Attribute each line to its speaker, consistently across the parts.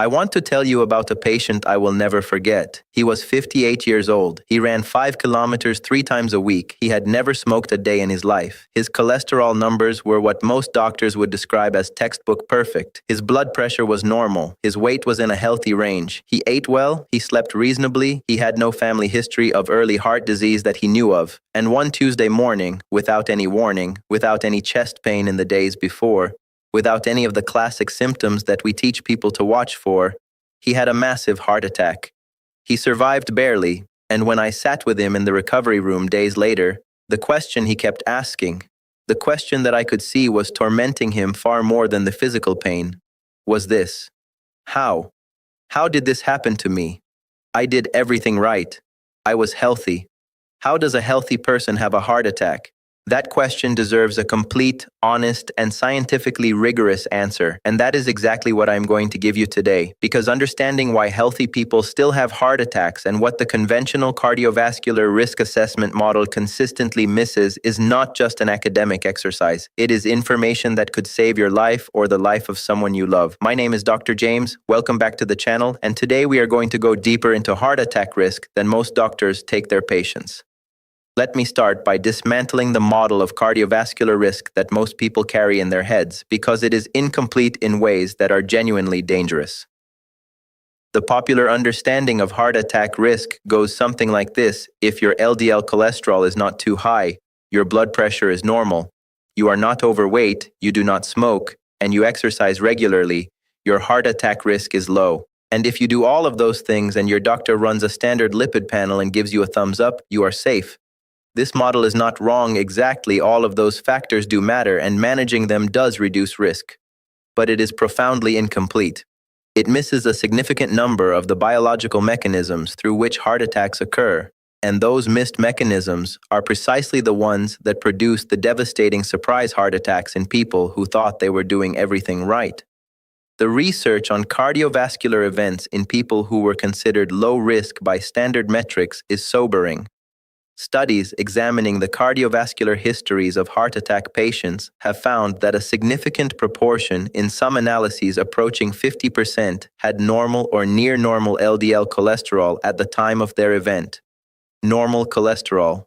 Speaker 1: I want to tell you about a patient I will never forget. He was 58 years old. He ran 5 kilometers 3 times a week. He had never smoked a day in his life. His cholesterol numbers were what most doctors would describe as textbook perfect. His blood pressure was normal. His weight was in a healthy range. He ate well. He slept reasonably. He had no family history of early heart disease that he knew of. And one Tuesday morning, without any warning, without any chest pain in the days before, without any of the classic symptoms that we teach people to watch for, he had a massive heart attack. He survived barely, and when I sat with him in the recovery room days later, the question he kept asking, the question that I could see was tormenting him far more than the physical pain, was this: how? How did this happen to me? I did everything right. I was healthy. How does a healthy person have a heart attack? That question deserves a complete, honest, and scientifically rigorous answer, and that is exactly what I'm going to give you today, because understanding why healthy people still have heart attacks and what the conventional cardiovascular risk assessment model consistently misses is not just an academic exercise. It is information that could save your life or the life of someone you love. My name is Dr. James. Welcome back to the channel, and today we are going to go deeper into heart attack risk than most doctors take their patients. Let me start by dismantling the model of cardiovascular risk that most people carry in their heads, because it is incomplete in ways that are genuinely dangerous. The popular understanding of heart attack risk goes something like this: if your LDL cholesterol is not too high, your blood pressure is normal, you are not overweight, you do not smoke, and you exercise regularly, your heart attack risk is low. And if you do all of those things and your doctor runs a standard lipid panel and gives you a thumbs up, you are safe. This model is not wrong exactly. All of those factors do matter, and managing them does reduce risk. But it is profoundly incomplete. It misses a significant number of the biological mechanisms through which heart attacks occur, and those missed mechanisms are precisely the ones that produce the devastating surprise heart attacks in people who thought they were doing everything right. The research on cardiovascular events in people who were considered low risk by standard metrics is sobering. Studies examining the cardiovascular histories of heart attack patients have found that a significant proportion, in some analyses approaching 50%, had normal or near normal LDL cholesterol at the time of their event. Normal cholesterol,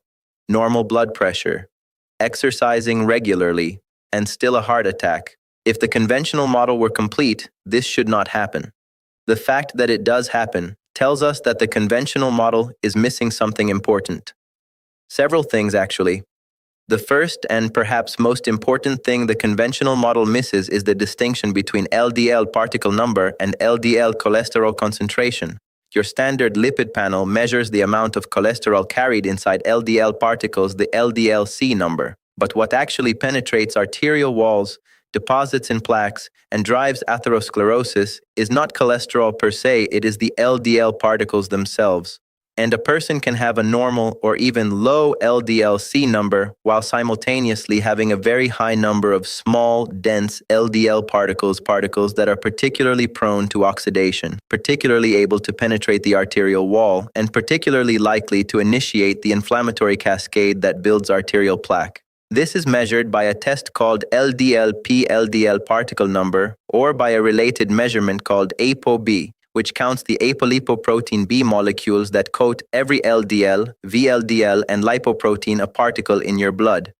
Speaker 1: normal blood pressure, exercising regularly, and still a heart attack. If the conventional model were complete, this should not happen. The fact that it does happen tells us that the conventional model is missing something important. Several things, actually. The first and perhaps most important thing the conventional model misses is the distinction between LDL particle number and LDL cholesterol concentration. Your standard lipid panel measures the amount of cholesterol carried inside LDL particles, the LDL-C number. But what actually penetrates arterial walls, deposits in plaques, and drives atherosclerosis is not cholesterol per se, it is the LDL particles themselves. And a person can have a normal or even low LDL-C number while simultaneously having a very high number of small, dense LDL particles that are particularly prone to oxidation, particularly able to penetrate the arterial wall, and particularly likely to initiate the inflammatory cascade that builds arterial plaque. This is measured by a test called LDL-P-LDL particle number, or by a related measurement called ApoB, which counts the apolipoprotein B molecules that coat every LDL, VLDL, and lipoprotein a particle in your blood.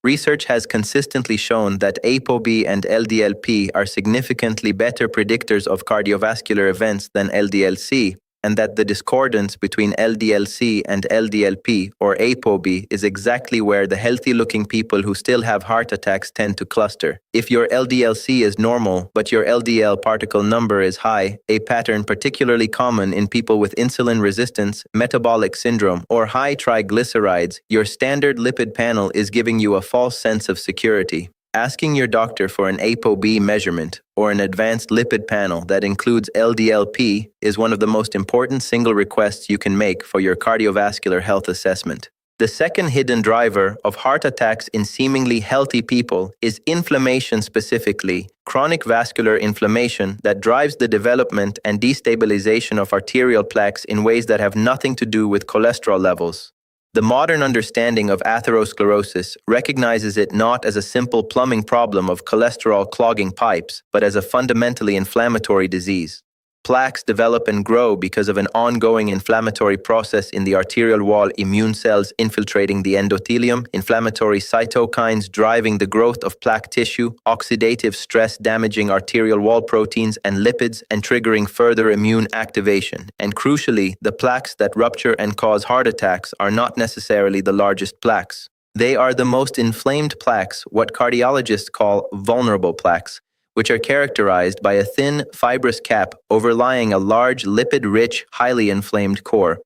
Speaker 1: Research has consistently shown that ApoB and LDL-P are significantly better predictors of cardiovascular events than LDL-C, and that the discordance between LDL-C and LDL-P, or ApoB, is exactly where the healthy-looking people who still have heart attacks tend to cluster. If your LDL-C is normal, but your LDL particle number is high, a pattern particularly common in people with insulin resistance, metabolic syndrome, or high triglycerides, your standard lipid panel is giving you a false sense of security. Asking your doctor for an ApoB measurement or an advanced lipid panel that includes LDL-P is one of the most important single requests you can make for your cardiovascular health assessment. The second hidden driver of heart attacks in seemingly healthy people is inflammation, specifically chronic vascular inflammation that drives the development and destabilization of arterial plaques in ways that have nothing to do with cholesterol levels. The modern understanding of atherosclerosis recognizes it not as a simple plumbing problem of cholesterol clogging pipes, but as a fundamentally inflammatory disease. Plaques develop and grow because of an ongoing inflammatory process in the arterial wall, immune cells infiltrating the endothelium, inflammatory cytokines driving the growth of plaque tissue, oxidative stress damaging arterial wall proteins and lipids and triggering further immune activation. And crucially, the plaques that rupture and cause heart attacks are not necessarily the largest plaques. They are the most inflamed plaques, what cardiologists call vulnerable plaques, which are characterized by a thin, fibrous cap overlying a large, lipid-rich, highly inflamed core.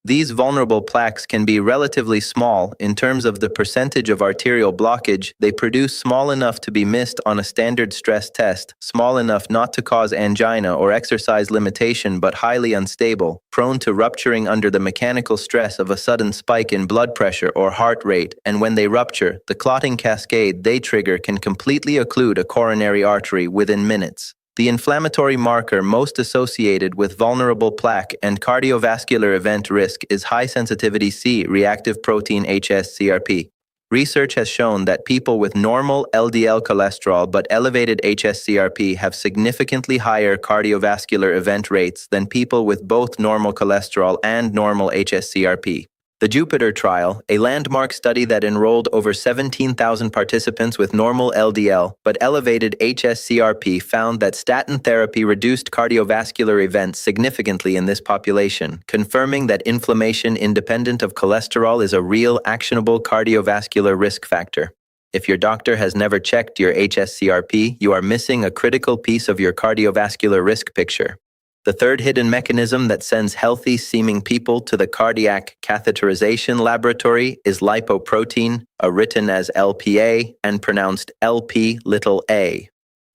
Speaker 1: These vulnerable plaques can be relatively small in terms of the percentage of arterial blockage they produce, small enough to be missed on a standard stress test, small enough not to cause angina or exercise limitation but highly unstable, prone to rupturing under the mechanical stress of a sudden spike in blood pressure or heart rate, and when they rupture, the clotting cascade they trigger can completely occlude a coronary artery within minutes. The inflammatory marker most associated with vulnerable plaque and cardiovascular event risk is high-sensitivity C-reactive protein hsCRP. Research has shown that people with normal LDL cholesterol but elevated hsCRP have significantly higher cardiovascular event rates than people with both normal cholesterol and normal hsCRP. The Jupiter trial, a landmark study that enrolled over 17,000 participants with normal LDL but elevated hsCRP, found that statin therapy reduced cardiovascular events significantly in this population, confirming that inflammation independent of cholesterol is a real, actionable cardiovascular risk factor. If your doctor has never checked your hsCRP, you are missing a critical piece of your cardiovascular risk picture. The third hidden mechanism that sends healthy-seeming people to the cardiac catheterization laboratory is lipoprotein, written as LPA and pronounced LP(a).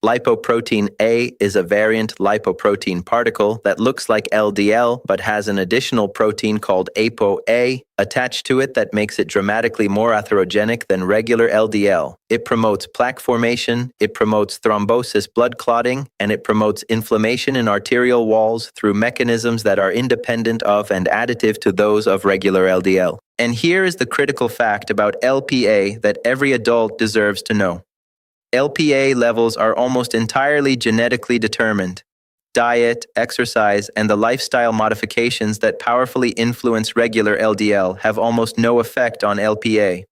Speaker 1: Lipoprotein A is a variant lipoprotein particle that looks like LDL but has an additional protein called ApoA attached to it that makes it dramatically more atherogenic than regular LDL. It promotes plaque formation, it promotes thrombosis, blood clotting, and it promotes inflammation in arterial walls through mechanisms that are independent of and additive to those of regular LDL. And here is the critical fact about LPA that every adult deserves to know. LPA levels are almost entirely genetically determined. Diet, exercise, and the lifestyle modifications that powerfully influence regular LDL have almost no effect on LPA.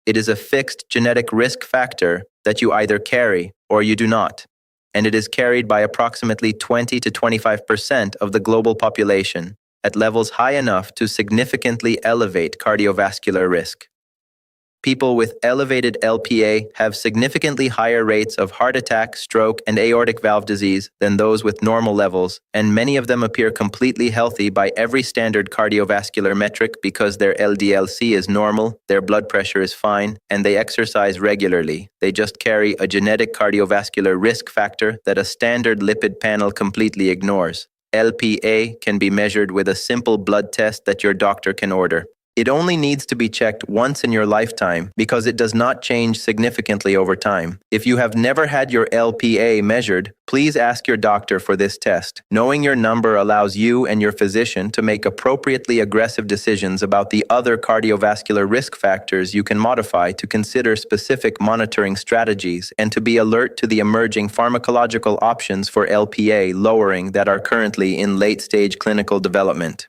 Speaker 1: It is a fixed genetic risk factor that you either carry or you do not, and it is carried by approximately 20 to 25% of the global population at levels high enough to significantly elevate cardiovascular risk. People with elevated LPA have significantly higher rates of heart attack, stroke, and aortic valve disease than those with normal levels, and many of them appear completely healthy by every standard cardiovascular metric because their LDL-C is normal, their blood pressure is fine, and they exercise regularly. They just carry a genetic cardiovascular risk factor that a standard lipid panel completely ignores. LPA can be measured with a simple blood test that your doctor can order. It only needs to be checked once in your lifetime because it does not change significantly over time. If you have never had your LPA measured, please ask your doctor for this test. Knowing your number allows you and your physician to make appropriately aggressive decisions about the other cardiovascular risk factors you can modify, to consider specific monitoring strategies, and to be alert to the emerging pharmacological options for LPA lowering that are currently in late-stage clinical development.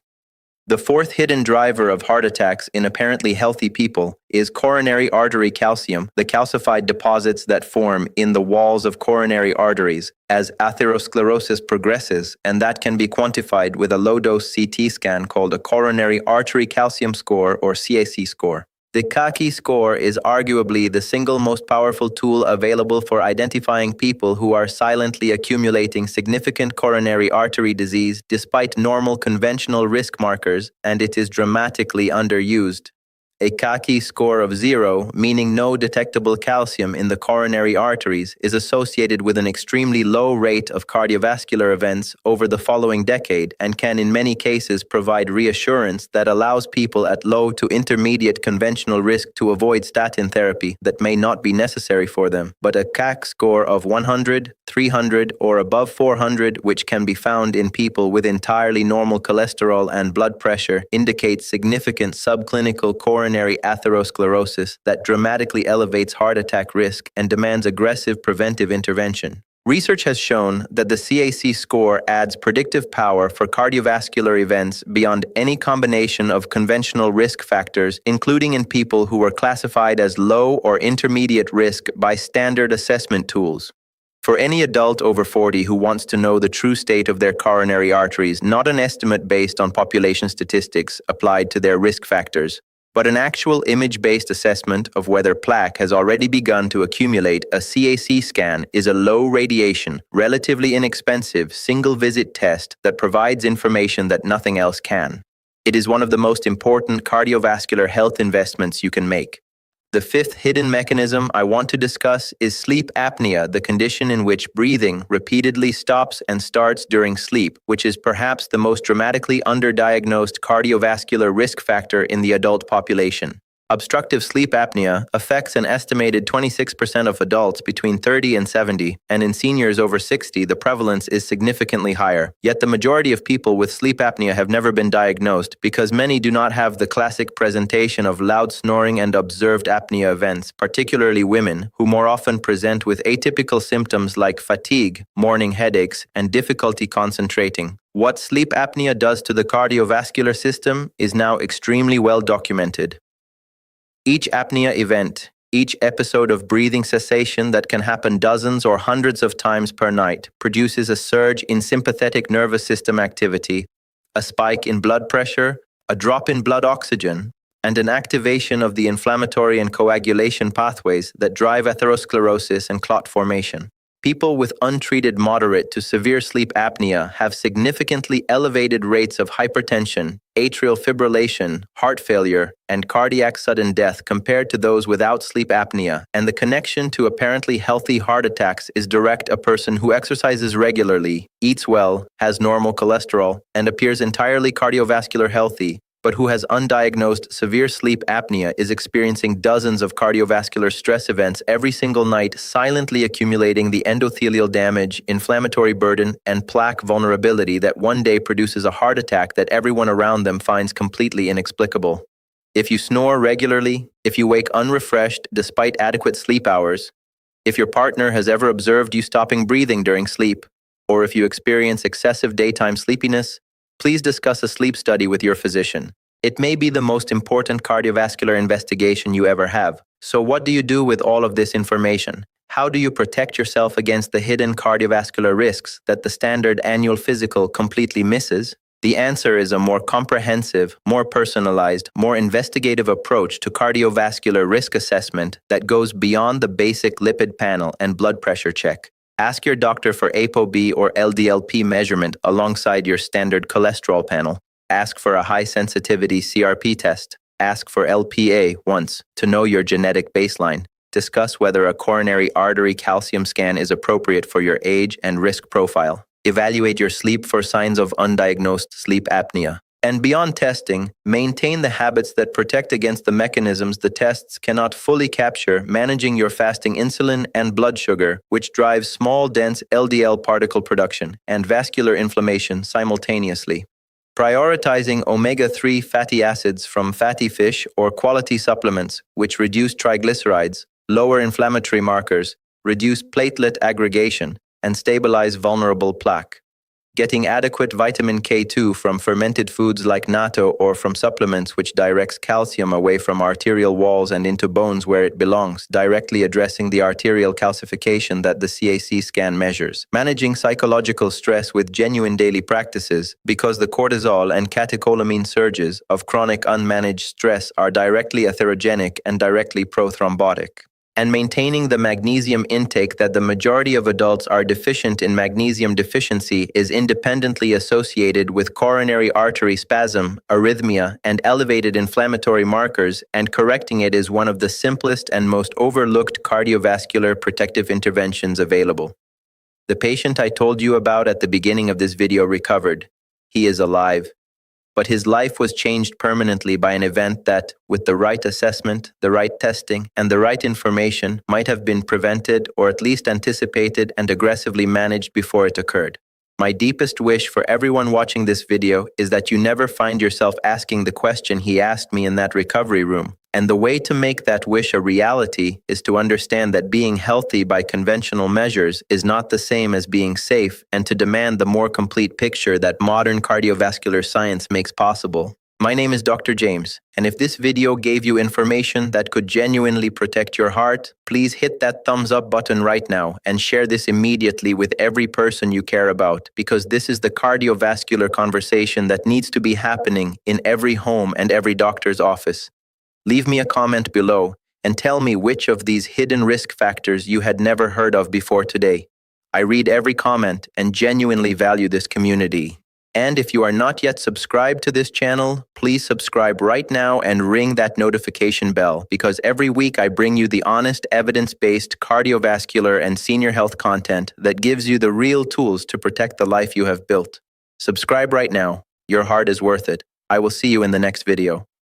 Speaker 1: The fourth hidden driver of heart attacks in apparently healthy people is coronary artery calcium, the calcified deposits that form in the walls of coronary arteries as atherosclerosis progresses, and that can be quantified with a low-dose CT scan called a coronary artery calcium score, or CAC score. The CAC score is arguably the single most powerful tool available for identifying people who are silently accumulating significant coronary artery disease despite normal conventional risk markers, and it is dramatically underused. A CAC score of 0, meaning no detectable calcium in the coronary arteries, is associated with an extremely low rate of cardiovascular events over the following decade and can in many cases provide reassurance that allows people at low to intermediate conventional risk to avoid statin therapy that may not be necessary for them. But a CAC score of 100, 300, or above 400, which can be found in people with entirely normal cholesterol and blood pressure, indicates significant subclinical coronary atherosclerosis that dramatically elevates heart attack risk and demands aggressive preventive intervention. Research has shown that the CAC score adds predictive power for cardiovascular events beyond any combination of conventional risk factors, including in people who were classified as low or intermediate risk by standard assessment tools. For any adult over 40 who wants to know the true state of their coronary arteries, not an estimate based on population statistics applied to their risk factors, but an actual image-based assessment of whether plaque has already begun to accumulate, a CAC scan is a low-radiation, relatively inexpensive, single-visit test that provides information that nothing else can. It is one of the most important cardiovascular health investments you can make. The fifth hidden mechanism I want to discuss is sleep apnea, the condition in which breathing repeatedly stops and starts during sleep, which is perhaps the most dramatically underdiagnosed cardiovascular risk factor in the adult population. Obstructive sleep apnea affects an estimated 26% of adults between 30 and 70, and in seniors over 60, the prevalence is significantly higher. Yet the majority of people with sleep apnea have never been diagnosed because many do not have the classic presentation of loud snoring and observed apnea events, particularly women, who more often present with atypical symptoms like fatigue, morning headaches, and difficulty concentrating. What sleep apnea does to the cardiovascular system is now extremely well documented. Each apnea event, each episode of breathing cessation that can happen dozens or hundreds of times per night, produces a surge in sympathetic nervous system activity, a spike in blood pressure, a drop in blood oxygen, and an activation of the inflammatory and coagulation pathways that drive atherosclerosis and clot formation. People with untreated moderate to severe sleep apnea have significantly elevated rates of hypertension, atrial fibrillation, heart failure, and cardiac sudden death compared to those without sleep apnea, and the connection to apparently healthy heart attacks is direct. A person who exercises regularly, eats well, has normal cholesterol, and appears entirely cardiovascular healthy, but who has undiagnosed severe sleep apnea is experiencing dozens of cardiovascular stress events every single night, silently accumulating the endothelial damage, inflammatory burden, and plaque vulnerability that one day produces a heart attack that everyone around them finds completely inexplicable. If you snore regularly, if you wake unrefreshed despite adequate sleep hours, if your partner has ever observed you stopping breathing during sleep, or if you experience excessive daytime sleepiness, please discuss a sleep study with your physician. It may be the most important cardiovascular investigation you ever have. So what do you do with all of this information? How do you protect yourself against the hidden cardiovascular risks that the standard annual physical completely misses? The answer is a more comprehensive, more personalized, more investigative approach to cardiovascular risk assessment that goes beyond the basic lipid panel and blood pressure check. Ask your doctor for ApoB or LDLP measurement alongside your standard cholesterol panel. Ask for a high-sensitivity CRP test. Ask for LPA once to know your genetic baseline. Discuss whether a coronary artery calcium scan is appropriate for your age and risk profile. Evaluate your sleep for signs of undiagnosed sleep apnea. And beyond testing, maintain the habits that protect against the mechanisms the tests cannot fully capture, managing your fasting insulin and blood sugar, which drives small, dense LDL particle production and vascular inflammation simultaneously. Prioritizing omega-3 fatty acids from fatty fish or quality supplements, which reduce triglycerides, lower inflammatory markers, reduce platelet aggregation, and stabilize vulnerable plaque. Getting adequate vitamin K2 from fermented foods like natto or from supplements which directs calcium away from arterial walls and into bones where it belongs, directly addressing the arterial calcification that the CAC scan measures. Managing psychological stress with genuine daily practices, because the cortisol and catecholamine surges of chronic unmanaged stress are directly atherogenic and directly prothrombotic. And maintaining the magnesium intake that the majority of adults are deficient in. Magnesium deficiency is independently associated with coronary artery spasm, arrhythmia, and elevated inflammatory markers, and correcting it is one of the simplest and most overlooked cardiovascular protective interventions available. The patient I told you about at the beginning of this video recovered. He is alive. But his life was changed permanently by an event that, with the right assessment, the right testing, and the right information, might have been prevented or at least anticipated and aggressively managed before it occurred. My deepest wish for everyone watching this video is that you never find yourself asking the question he asked me in that recovery room. And the way to make that wish a reality is to understand that being healthy by conventional measures is not the same as being safe, and to demand the more complete picture that modern cardiovascular science makes possible. My name is Dr. James, and if this video gave you information that could genuinely protect your heart, please hit that thumbs up button right now and share this immediately with every person you care about, because this is the cardiovascular conversation that needs to be happening in every home and every doctor's office. Leave me a comment below and tell me which of these hidden risk factors you had never heard of before today. I read every comment and genuinely value this community. And if you are not yet subscribed to this channel, please subscribe right now and ring that notification bell, because every week I bring you the honest, evidence-based cardiovascular and senior health content that gives you the real tools to protect the life you have built. Subscribe right now. Your heart is worth it. I will see you in the next video.